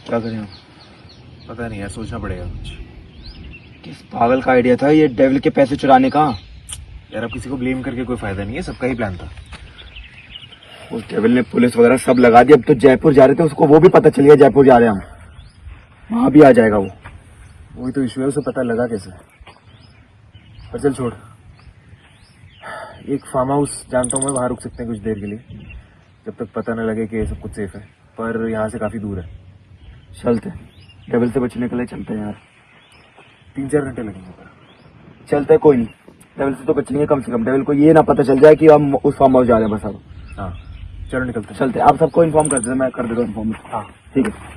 क्या करें हम? पता नहीं यार, सोचना पड़ेगा कुछ। किस पागल का आइडिया था ये डेविल के पैसे चुराने का? यार अब किसी को ब्लेम करके कोई फायदा नहीं है, सबका ही प्लान था। उस डेविल ने पुलिस वगैरह सब लगा दी। अब तो जयपुर जा रहे थे, उसको वो भी पता चल गया जयपुर जा रहे हैं हम। वहां भी आ जाएगा वो। वही तो इशू है, उसे पता लगा कैसे। पर चल छोड़, एक फार्म हाउस जानता हूँ मैं, वहां रुक सकते हैं कुछ देर के लिए, जब तक पता न लगे कि सब कुछ सेफ है। पर यहाँ से काफी दूर है। चलते, डेविल से बचने के लिए चलते हैं यार। 3-4 घंटे लगेंगे पर। चलते हैं, कोई नहीं, डेविल से तो बचेंगे कम से कम। डेविल को ये ना पता चल जाए कि हम उस फार्म हाउस जा रहे हैं। बस अब हाँ चलो निकलते हैं। चलते हैं। आप सबको इन्फॉर्म कर देते, मैं कर देता हूँ इन्फॉर्म। हाँ ठीक है।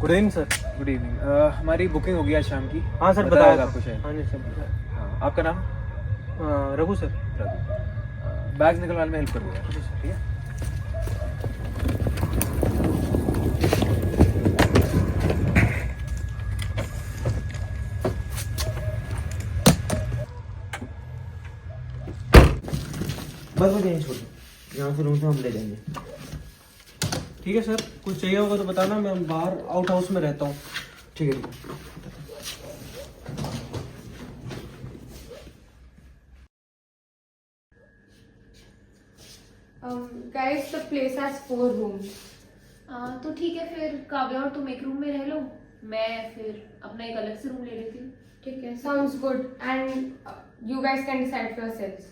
Good evening sir. Good evening. हमारी बुकिंग होगी आज शाम की। हाँ सर, बताया बताया आपको शायद। हाँ जी सर, बताया। हाँ, आपका नाम? रघु सर। रघु। बैग्स निकलवाने में हेल्प कर दो यार, ठीक है? बस मुझे यहीं छोड़ दो, यहाँ से रूम से हम ले जाएंगे। ठीक है सर, कुछ चाहिए होगा तो बताना, मैं बाहर आउट हाउस में रहता हूँ। ठीक है। Guys, the place has 4 rooms. तो ठीक है, फिर काव्या और तुम एक रूम में रह लो, मैं फिर अपना एक अलग से रूम ले लेती हूँ। ठीक है, sounds good. And you guys can decide for yourselves.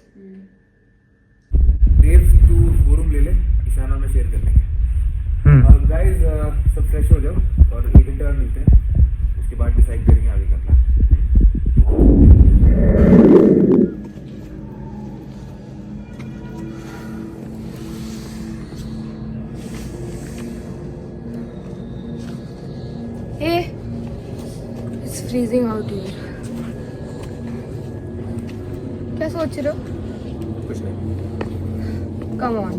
देव तू वो रूम ले ले, ईशान और मैं शेयर कर लेंगे। और गाइस सब फ्रेश हो जाओ और 1 घंटे बाद मिलते हैं, उसके बाद डिसाइड करेंगे आगे का plan. Hey, it's freezing out here. क्या सोच रहे हो? कुछ नहीं। Come on,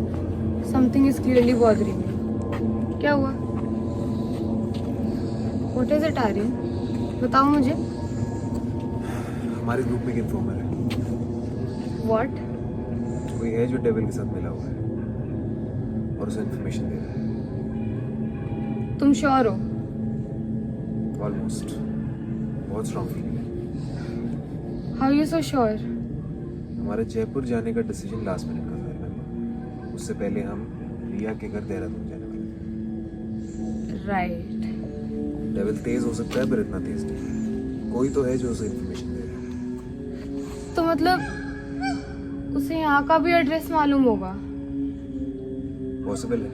something is clearly bothering you. क्या हुआ? What is it, Aryan? बताओ मुझे. हमारे ग्रुप में एक इन्फॉर्मर है, What? कोई है जो डेविल के साथ मिला हुआ है और उसे इन्फॉर्मेशन दे रहा है। तुम श्योर हो? ऑलमोस्ट। बहुत स्ट्रॉन्ग फीलिंग है। How are you so sure? हमारे जयपुर जाने का डिसीजन लास्ट मिनट का था, रिमेंबर? उससे पहले हम रिया के घर देहरादून जाने वाले थे। Right. डेविल तेज हो सकता है पर इतना तेज नहीं। कोई तो है जो उसे इन्फॉर्मेशन दे रहा है। तो मतलब उसे यहाँ का भी एड्रेस मालूम होगा? पॉसिबल है,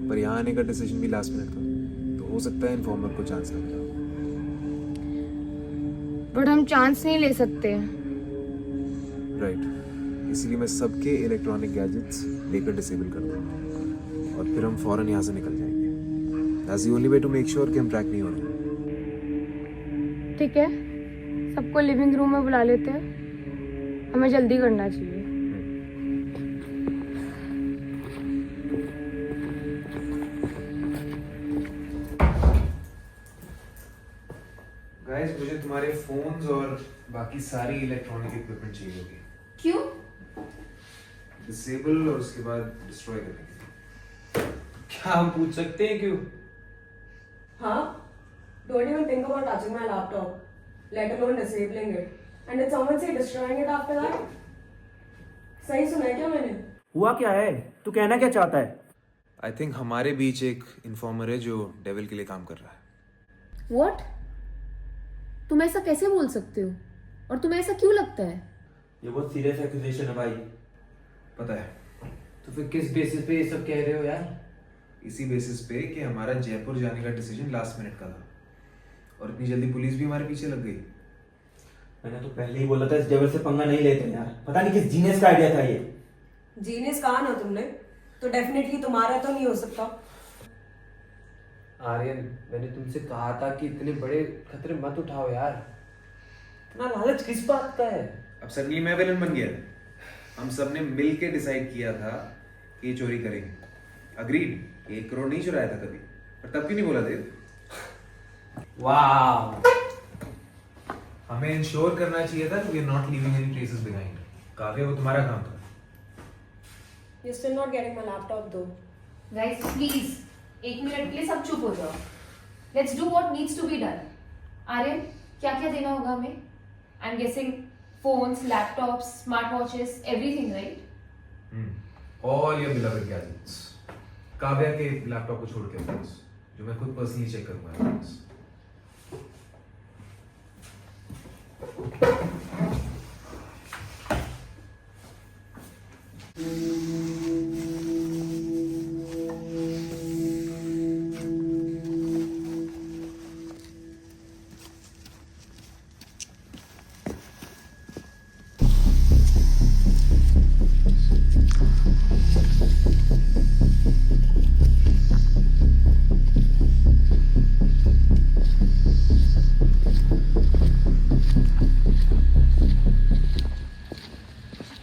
पर यहाँ आने का डिसीजन भी लास्ट मिनट का, तो हो सकता है इन्फॉर्मर को चांस ना मिला हो। बट हम चांस नहीं ले सकते। राइट, इसीलिए मैं सबके इलेक्ट्रॉनिक गैजेट्स लेकर डिसेबल कर दूंगा और फिर हम फौरन यहाँ से निकल जाएंगे। That's the only way to make sure कि हम ट्रैक नहीं हो रहे। ठीक है, सबको लिविंग रूम में बुला लेते हैं, हमें जल्दी करना चाहिए। गाइस, मुझे तुम्हारे फोन्स और बाकी सारी इलेक्ट्रॉनिक इक्विपमेंट चाहिए होगी। क्यों? डिसेबल और उसके बाद डिस्ट्रॉय करने के लिए। क्या हम पूछ सकते हैं क्यों? Huh? Don't even think about touching my laptop, let alone disabling it. And did someone say destroying it after that? सही सुना है क्या मैंने? हुआ क्या है? तू कहना क्या चाहता है? आई थिंक हमारे बीच एक इन्फॉर्मर है जो डेविल के लिए काम कर रहा है। What? तुम ऐसा कैसे बोल सकते हो? और तुम्हें ऐसा क्यों लगता है? ये बहुत सीरियस एक्यूजेशन है भाई। पता है, तो फिर किस बेसिस पे ये सब कह रहे हो यार? इसी बेसिस पे कि हमारा जयपुर जाने का डिसीजन लास्ट मिनट का था और इतनी जल्दी पुलिस भी हमारे पीछे लग गई। मैंने तो पहले ही बोला था इस डेविल से पंगा नहीं लेते यार। पता नहीं किस जीनियस का आइडिया था ये। जीनियस कहा ना तुमने, तो डेफिनेटली तुम्हारा तो नहीं हो सकता। आर्यन, मैंने तुमसे कहा था कि इतने बड़े खतरे मत उठाओ यार। इतना लालच किस बात का है? अब सडनली मैं विलन बन गया। हम सब ने मिल के डिसाइड किया था कि ये चोरी करेंगे। अग्रीड, 1 करोड़ नहीं चुराया था कभी, पर तब क्यों नहीं बोला देव? वाह, हमें इंश्योर करना चाहिए था कि we are not leaving any traces behind. Kavya, वो तुम्हारा काम था। You still not getting my laptop दो। गाइस प्लीज, 1 मिनट के लिए सब चुप हो जाओ। Let's do what needs to be done. Aryan, क्या क्या देना होगा हमें? I am guessing phones, laptops, smart watches, everything, right? All your beloved gadgets. Kavya के लैपटॉप को छोड़ के बस, जो मैं खुद पर्सनली चेक करूंगा बस।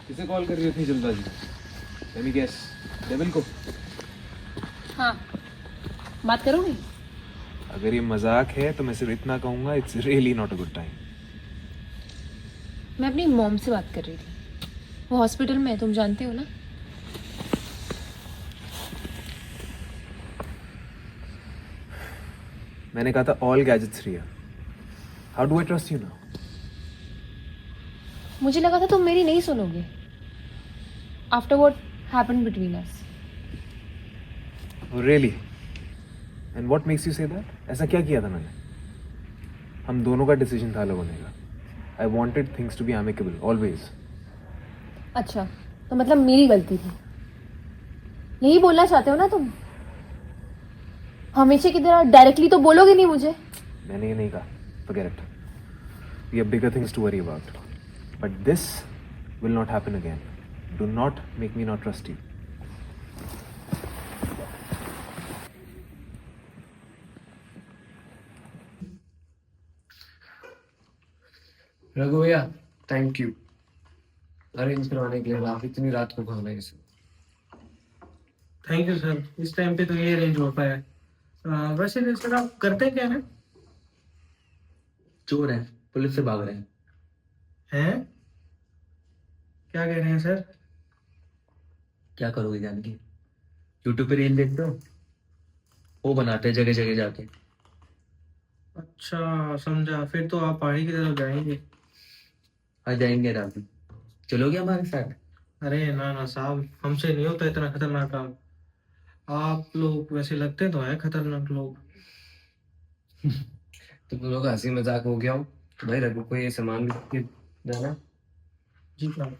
किसे कॉल कर रही थी जल्दबाजी में? लेट मी गेस, डेविल को? हाँ, बात करोगे? अगर ये मजाक है तो मैं सिर्फ इतना कहूंगा, it's really not a good time. मैं अपनी मॉम से बात कर रही थी। वो हॉस्पिटल में है, तुम जानते हो ना? मैंने कहा था all gadgets Riya. How do I trust you now? मुझे लगा था तुम मेरी नहीं सुनोगे after what happened between us. Really? And what makes you say that? ऐसा क्या किया था मैंने? हम दोनों का डिसीजन था अलग होने का। I wanted things to be amicable always. अच्छा, तो मतलब मेरी गलती थी, यही बोलना चाहते हो ना तुम? हमेशा की तरह डायरेक्टली तो बोलोगे नहीं मुझे? मैंने ये नहीं कहा, forget it. We have bigger things to worry about. But this will not happen again. Do not make me not trust you. Raghu भैया, थैंक यू अरेंज करवाने के लिए। आप इतनी रात को खाना इसे। थैंक यू सर, इस टाइम पे तो ये अरेंज हो पाया। वैसे सर आप करते क्या हैं? चोर है, पुलिस से भाग रहे हैं। हैं? क्या कह रहे हैं सर? क्या करोगे जान के? यूट्यूब पे रील देखते हो, वो बनाते हैं जगह जगह जाके। अच्छा समझा, फिर तो आप पहाड़ी की तरफ जाएंगे। आ जाएंगे रात में, चलोगे हमारे साथ? अरे ना ना साहब, हमसे नहीं होता इतना खतरनाक काम। आप लोग वैसे लगते तो हैं खतरनाक लोग। तुम दोनों का हंसी मजाक हो गया हो तो भाई रघु को ये सामान के देना। जी साहब।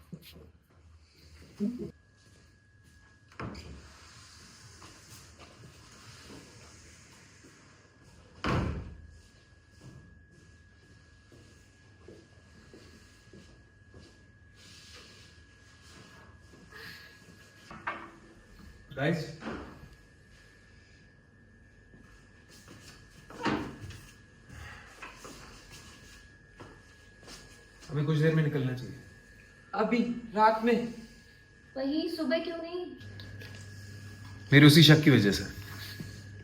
Guys, हमें कुछ देर में निकलना चाहिए। अभी रात में? वही सुबह क्यों नहीं? मेरी उसी शक की वजह से।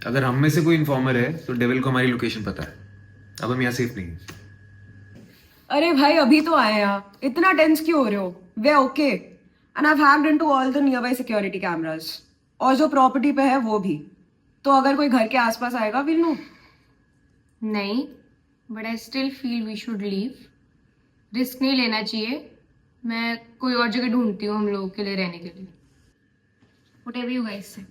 अगर हम में से कोई इन्फॉर्मर है तो डेविल को हमारी लोकेशन पता है। अब हम यहाँ सेफ नहीं हैं। अरे भाई अभी तो आए हैं आप, इतना टेंस क्यों हो रहे हो? Way okay and I have hacked into all the near by security cameras, और जो प्रॉपर्टी पे है वो भी। तो अगर कोई घर के आसपास आएगा विल नो। नहीं, but I still feel we should leave. Risk नहीं लेना चाहिए। मैं कोई और जगह ढूंढती हूँ हम लोगों के लिए रहने के लिए। व्हाटएवर यू गाइस से।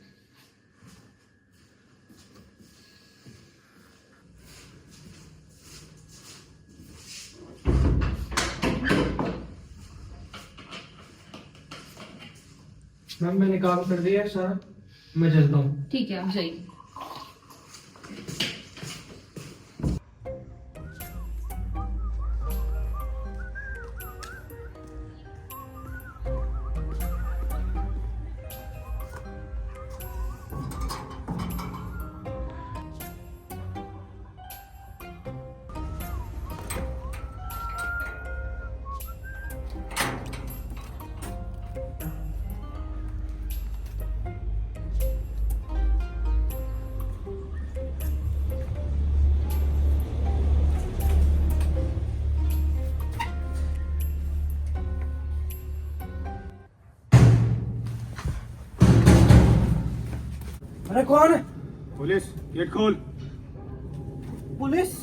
मैम मैंने काम कर दिया है सारा, मैं चलता हूँ। ठीक है, आप जाइए। अरे कौन है? पुलिस, गेट खोल। पुलिस?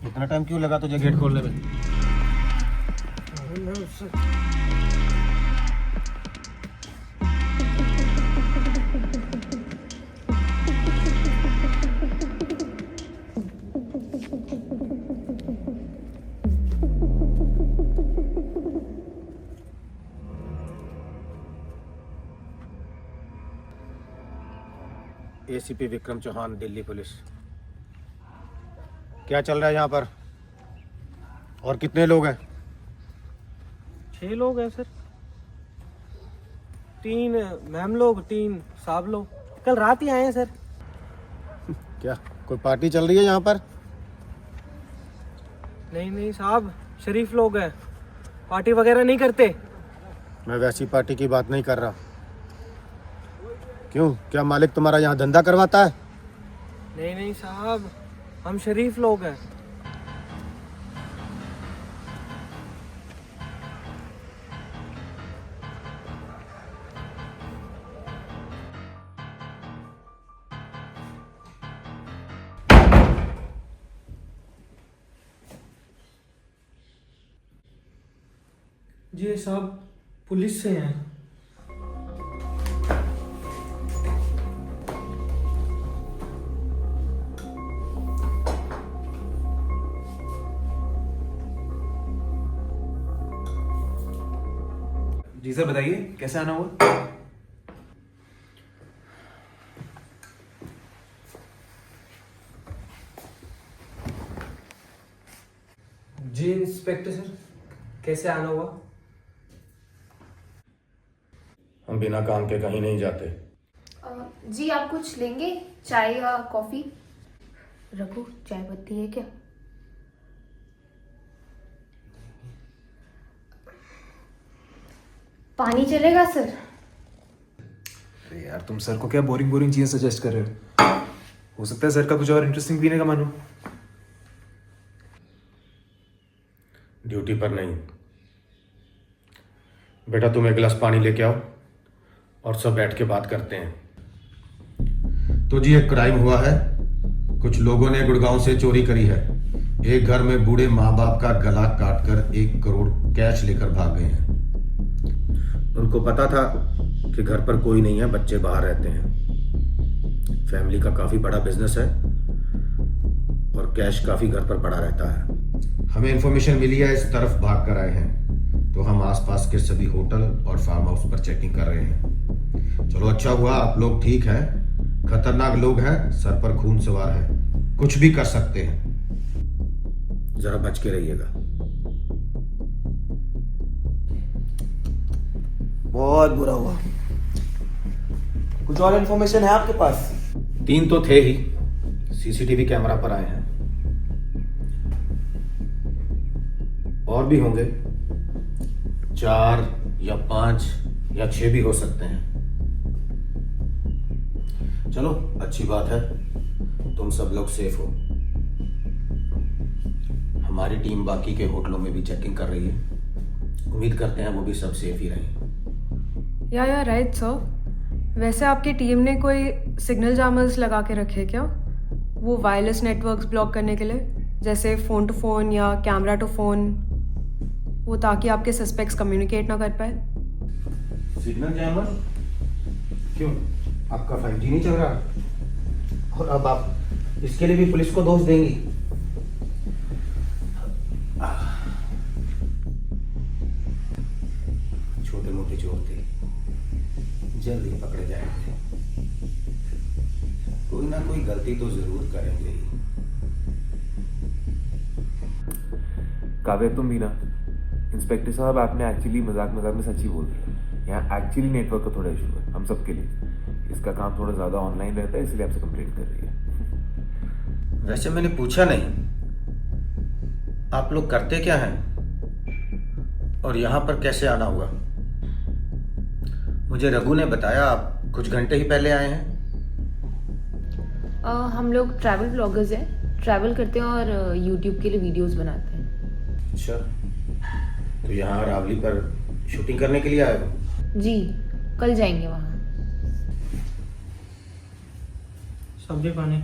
इतना टाइम क्यों लगा तुझे गेट खोलने में? मैं उससे एसीपी विक्रम चौहान, दिल्ली पुलिस। क्या चल रहा है यहाँ पर और कितने लोग हैं? 6 लोग हैं सर। 3 मैम लोग, 3 साहब लोग, कल रात ही आए हैं सर। क्या कोई पार्टी चल रही है यहाँ पर? नहीं नहीं साहब, शरीफ लोग हैं, पार्टी वगैरह नहीं करते। मैं वैसी पार्टी की बात नहीं कर रहा। क्यों, क्या मालिक तुम्हारा यहाँ धंधा करवाता है? नहीं नहीं साहब, हम शरीफ लोग हैं। जी साहब, पुलिस से हैं। जी सर, बताइए कैसे आना हुआ? जी इंस्पेक्टर सर, कैसे आना हुआ? हम बिना काम के कहीं नहीं जाते। जी आप कुछ लेंगे, चाय या कॉफी? रघु, चाय पत्ती है क्या? पानी चलेगा सर? अरे यार, तुम सर को क्या बोरिंग बोरिंग चीजें सजेस्ट कर रहे हो? हो सकता है सर का कुछ और इंटरेस्टिंग पीने का मन हो। ड्यूटी पर नहीं। बेटा तुम एक गिलास पानी लेके आओ और सब बैठ के बात करते हैं। तो जी एक क्राइम हुआ है। कुछ लोगों ने गुड़गांव से चोरी करी है। एक घर में बूढ़े माँ बाप का गला काटकर 1 करोड़ कैश लेकर भाग गए हैं। उनको पता था कि घर पर कोई नहीं है, बच्चे बाहर रहते हैं। फैमिली का काफी बड़ा बिजनेस है और कैश काफी घर पर पड़ा रहता है। हमें इंफॉर्मेशन मिली है, इस तरफ भाग कर आए हैं, तो हम आसपास के सभी होटल और फार्म हाउस पर चेकिंग कर रहे हैं। चलो अच्छा हुआ आप लोग ठीक हैं। खतरनाक लोग हैं, सर पर खून सवार है, कुछ भी कर सकते हैं। जरा बच के रहिएगा। बहुत बुरा हुआ। कुछ और इन्फॉर्मेशन है आपके पास? 3 तो थे ही, सीसीटीवी कैमरा पर आए हैं। और भी होंगे, 4 या 5 या 6 भी हो सकते हैं। चलो अच्छी बात है, तुम सब लोग सेफ हो। हमारी टीम बाकी के होटलों में भी चेकिंग कर रही है। उम्मीद करते हैं वो भी सब सेफ ही रहें। या राइट सर। वैसे आपकी टीम ने कोई सिग्नल जामर्स लगा के रखे क्या, वो वायरलेस नेटवर्क्स ब्लॉक करने के लिए, जैसे फ़ोन टू फ़ोन या कैमरा टू फ़ोन? वो ताकि आपके सस्पेक्ट्स कम्युनिकेट ना कर पाए। Signal jammer? क्यों, आपका 5G नहीं चल रहा? और अब आप इसके लिए भी पुलिस को दोष देंगी? छोटे मोटे चोर थे, जल्द ही पकड़े जाएंगे। कोई ना कोई गलती तो जरूर करेंगे ही। काव्य तुम भी ना, इंस्पेक्टर साहब आपने एक्चुअली मजाक मजाक में सच ही बोल दिया। यहाँ एक्चुअली नेटवर्क का थोड़ा इशू है हम सबके लिए। इसका काम थोड़ा ज़्यादा ऑनलाइन रहता है, इसलिए आपसे कंप्लेंट कर रही है। वैसे मैंने पूछा नहीं, आप लोग करते क्या हैं और यहाँ पर कैसे आना हुआ? मुझे रघु ने बताया आप कुछ घंटे ही पहले आए हैं। हम लोग ट्रैवल ब्लॉगर्स हैं, ट्रैवल करते हैं और यूट्यूब के लिए वीडियोस बनाते हैं। अच्छा, तो यहाँ अरावली पर शूटिंग करने के लिए आए हो? जी, कल जाएंगे वहाँ। सब्जी पानी?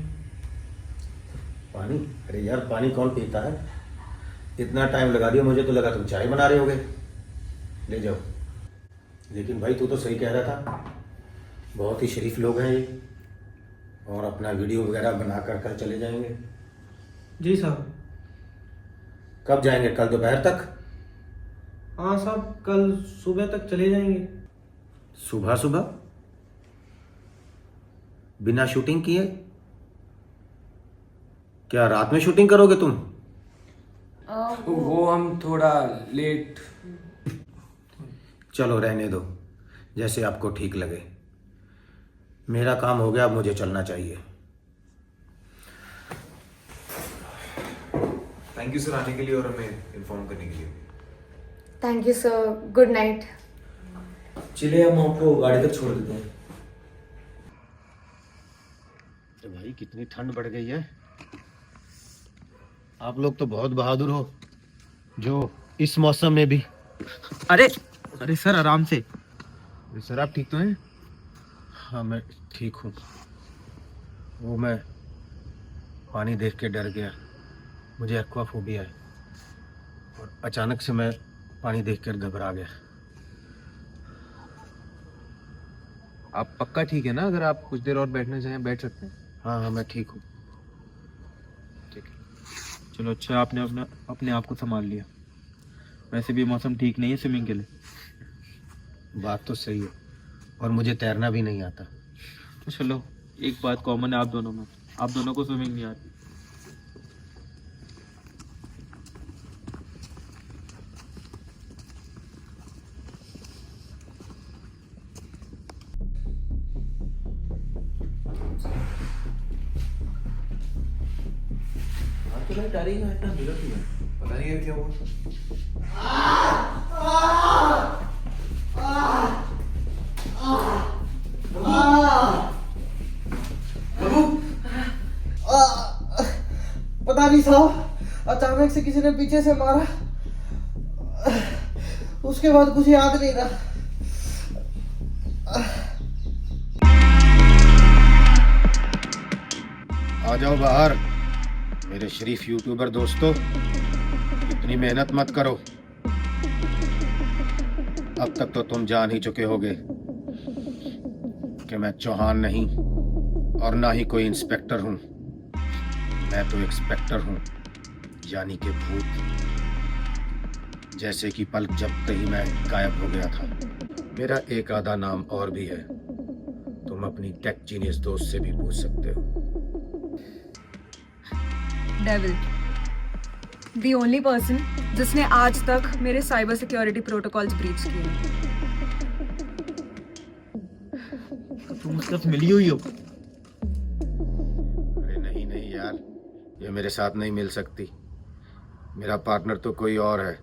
पानी? अरे यार, पानी कौन पीता है? इतना टाइम लगा दिया, मुझे तो लगा तुम चाय बना रहे होगे। ले जाओ। लेकिन भाई तू तो सही कह रहा था, बहुत ही शरीफ लोग हैं ये, और अपना वीडियो वगैरह बनाकर कल चले जाएंगे। जी साहब। कब जाएंगे? कल दोपहर तक? हाँ साहब, कल सुबह तक चले जाएंगे। सुबह सुबह? बिना शूटिंग किए? क्या रात में शूटिंग करोगे तुम? वो हम थोड़ा लेट। चलो रहने दो, जैसे आपको ठीक लगे। मेरा काम हो गया, अब मुझे चलना चाहिए। थैंक यू सर आने के लिए और हमें इन्फॉर्म करने के लिए। Thank you sir, good night. चलिए हम आपको गाड़ी तक छोड़ देते हैं। तो भाई कितनी ठंड बढ़ गई है। आप लोग तो बहुत बहादुर हो, जो इस मौसम में भी। अरे अरे सर, आराम से। सर आप ठीक तो हैं? हाँ मैं ठीक हूँ। वो मैं पानी देख के डर गया, मुझे एक्वाफोबिया है, और अचानक से मैं पानी देखकर घबरा गया। आप पक्का ठीक है ना? अगर आप कुछ देर और बैठना चाहें बैठ सकते हैं। हाँ हाँ मैं ठीक हूँ। ठीक है, चलो अच्छा, आपने अपने आप को संभाल लिया। वैसे भी मौसम ठीक नहीं है स्विमिंग के लिए। बात तो सही है, और मुझे तैरना भी नहीं आता। तो चलो, एक बात कॉमन है आप दोनों में, आप दोनों को स्विमिंग नहीं आती। इतना बिगड़ क्यों है? पता नहीं यार क्या हुआ। पता नहीं साहब, अचानक से किसी ने पीछे से मारा, उसके बाद कुछ याद नहीं रहा। आ जाओ बाहर मेरे शरीफ यूट्यूबर दोस्तों, इतनी मेहनत मत करो। अब तक तो तुम जान ही चुके होगे कि मैं चौहान नहीं और ना ही कोई इंस्पेक्टर हूं। मैं तो एक्सपेक्टर हूं, यानी कि भूत। जैसे कि पलक झपकते ही मैं गायब हो गया था। मेरा एक आधा नाम और भी है, तुम अपनी टेक जीनियस दोस्त से भी पूछ सकते हो। डेविल, द ओनली पर्सन जिसने आज तक मेरे साइबर सिक्योरिटी प्रोटोकॉल्स ब्रीच किए। तुम उसके साथ मिली हुई हो? अरे नहीं नहीं यार, ये मेरे साथ नहीं मिल सकती। मेरा पार्टनर तो कोई और है।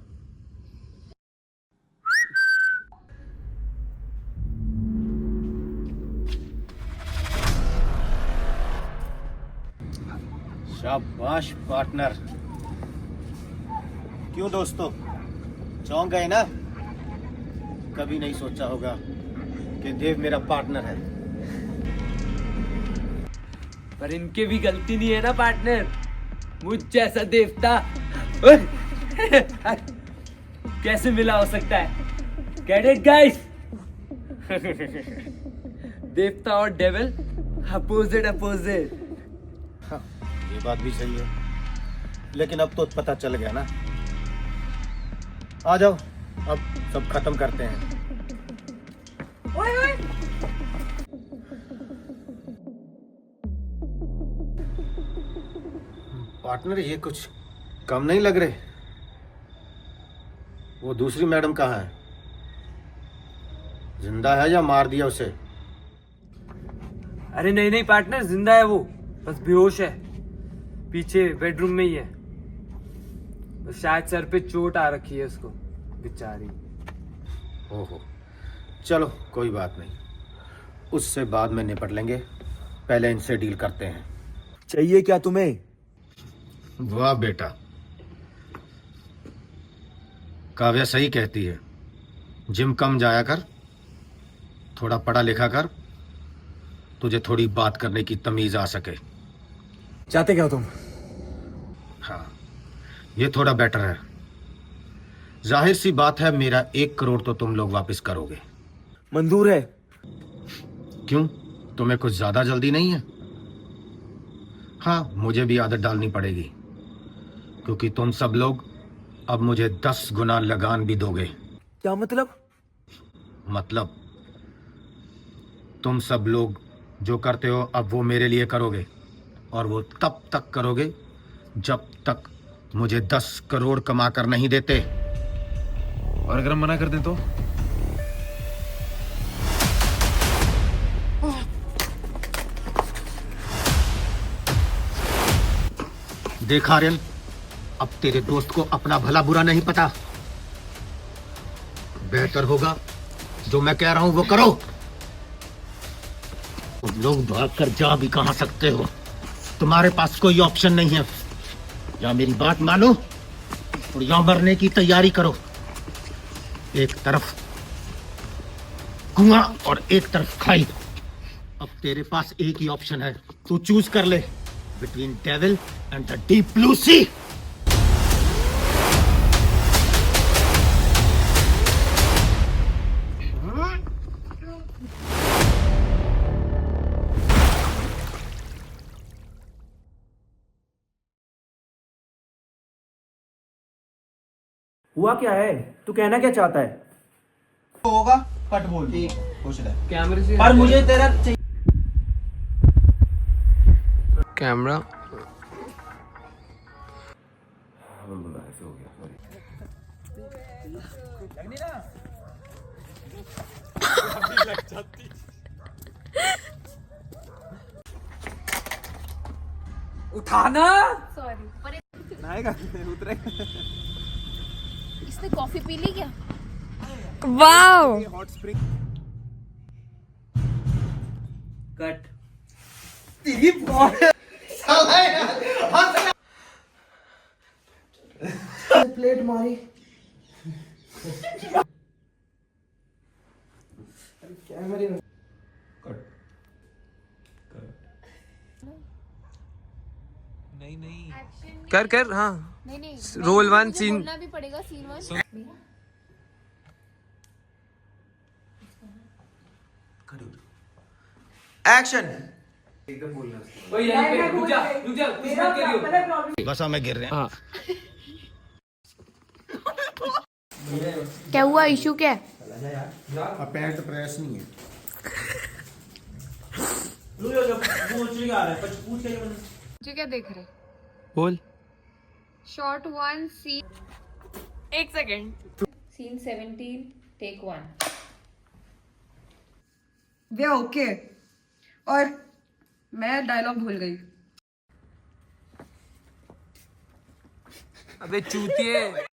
शाबाश पार्टनर। क्यों दोस्तों, चौंक गए ना? कभी नहीं सोचा होगा कि देव मेरा पार्टनर है। पर इनके भी गलती नहीं है ना पार्टनर, मुझ जैसा देवता। कैसे मिला हो सकता है? Get it guys? देवता और डेविल अपोजिट अपोजिट। ये बात भी सही है, लेकिन अब तो पता चल गया ना। आ जाओ, अब सब खत्म करते हैं। ओए ओए, पार्टनर, ये कुछ कम नहीं लग रहे। वो दूसरी मैडम कहाँ है? जिंदा है या मार दिया उसे? अरे नहीं नहीं पार्टनर, जिंदा है वो, बस बेहोश है। पीछे बेडरूम में ही है। बस शायद सर पे चोट आ रखी है उसको, बेचारी। ओहो, चलो कोई बात नहीं, उससे बाद में निपट लेंगे। पहले इनसे डील करते हैं। चाहिए क्या तुम्हें? वाह बेटा, काव्या सही कहती है। जिम कम जाया कर, थोड़ा पढ़ा लिखा कर, तुझे थोड़ी बात करने की तमीज आ सके। चाहते क्या हो तुम? हाँ, ये थोड़ा बेटर है। जाहिर सी बात है, मेरा 1 करोड़ तो तुम लोग वापस करोगे। मंजूर है। क्यों, तुम्हें कुछ ज्यादा जल्दी नहीं है? हाँ, मुझे भी आदत डालनी पड़ेगी, क्योंकि तुम सब लोग अब मुझे 10 गुना लगान भी दोगे। क्या मतलब? मतलब तुम सब लोग जो करते हो अब वो मेरे लिए करोगे, और वो तब तक करोगे जब तक मुझे 10 करोड़ कमा कर नहीं देते। और अगर हम मना कर दें तो? देखा आर्यन, अब तेरे दोस्त को अपना भला बुरा नहीं पता। बेहतर होगा जो मैं कह रहा हूं वो करो। तुम लोग भाग कर जा भी कहां सकते हो, तुम्हारे पास कोई ऑप्शन नहीं है। या मेरी बात मानो और या मरने की तैयारी करो। एक तरफ कुआं और एक तरफ खाई। अब तेरे पास एक ही ऑप्शन है, तू चूज कर ले between devil and the deep blue sea. हुआ क्या है? तू कहना क्या चाहता है? होगा कट बोल। ठीक, खुश रह। कैमरे से पर मुझे तेरा चाहिए। कैमरा। उठाना। सॉरी, आएगा उतरेगा। इसने कॉफी पी ली क्या? Wow, hot spring. Cut. Plate मारी। कर कर, हाँ। नहीं नहीं, रोल 1 मुझे सीन। बोलना भी पड़ेगा, सीन 1। एक्शन। रुक जा कुछ मत करियो। बस हमें गिर रहे हैं। क्या हुआ? इशू क्या है? पैंट प्रेस नहीं है। मुझे क्या देख रहे? बोल। Shot 1 scene. 1 second. Scene 17, take 1। वे ओके। और मैं डायलॉग भूल गई। अबे चूतिए।